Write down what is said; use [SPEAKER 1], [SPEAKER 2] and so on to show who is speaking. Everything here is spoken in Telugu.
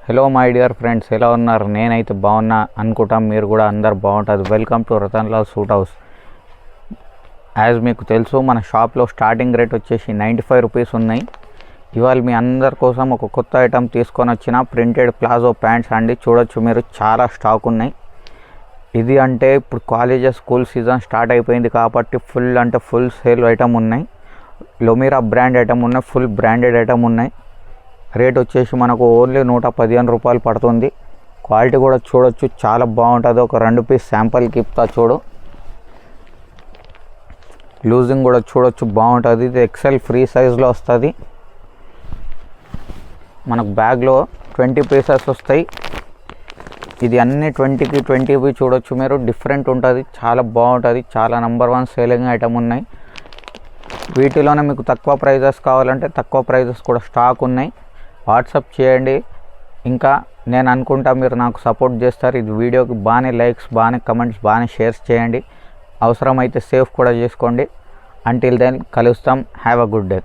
[SPEAKER 1] హలో మై డియర్ ఫ్రెండ్స్, ఎలా ఉన్నారు? నేనైతే బాగున్నా అనుకుంటాం, మీరు కూడా అందరు బాగుంటుంది. Welcome to Ratanlal suit house. As మీకు తెలుసు, మన షాప్లో స్టార్టింగ్ రేట్ వచ్చేసి 95 రూపీస్ ఉన్నాయి. ఇవాళ మీ అందరి కోసం ఒక కొత్త ఐటమ్ తీసుకొని వచ్చిన ప్రింటెడ్ ప్లాజో ప్యాంట్స్ అండి. చూడొచ్చు మీరు, చాలా స్టాక్ ఉన్నాయి. ఇది అంటే ఇప్పుడు కాలేజెస్ స్కూల్ సీజన్ స్టార్ట్ అయిపోయింది కాబట్టి ఫుల్ సేల్ ఐటమ్ ఉన్నాయి. లొమీరా బ్రాండ్ ఐటమ్ ఉన్నాయి, ఫుల్ బ్రాండెడ్ ఐటమ్ ఉన్నాయి. రేట్ వచ్చేసి మనకు ఓన్లీ 115 రూపాయలు పడుతుంది. క్వాలిటీ కూడా చూడొచ్చు, చాలా బాగుంటుంది. ఒక 2 పీస్ శాంపుల్కి ఇస్తా చూడు. లూజింగ్ కూడా చూడొచ్చు, బాగుంటుంది. ఇది ఎక్సెల్ ఫ్రీ సైజ్లో వస్తుంది. మనకు బ్యాగ్లో 20 పీసెస్ వస్తాయి. ఇది అన్ని 20కి 20 చూడొచ్చు మీరు. డిఫరెంట్ ఉంటుంది, చాలా బాగుంటుంది. చాలా నెంబర్ 1 సేలింగ్ ఐటమ్ ఉన్నాయి. వీటిలోనే మీకు తక్కువ ప్రైజెస్ కావాలంటే తక్కువ ప్రైజెస్ కూడా స్టాక్ ఉన్నాయి. వాట్సాప్ చేయండి. ఇంకా నేను అనుకుంటా మీరు నాకు సపోర్ట్ చేస్తారు. ఇది వీడియోకి బాగానే లైక్స్, బాగానే కమెంట్స్, బాగానే షేర్స్ చేయండి. అవసరమైతే సేవ్ కూడా చేసుకోండి. అంటిల్ దెన్ కలుస్తాం. Have a good day.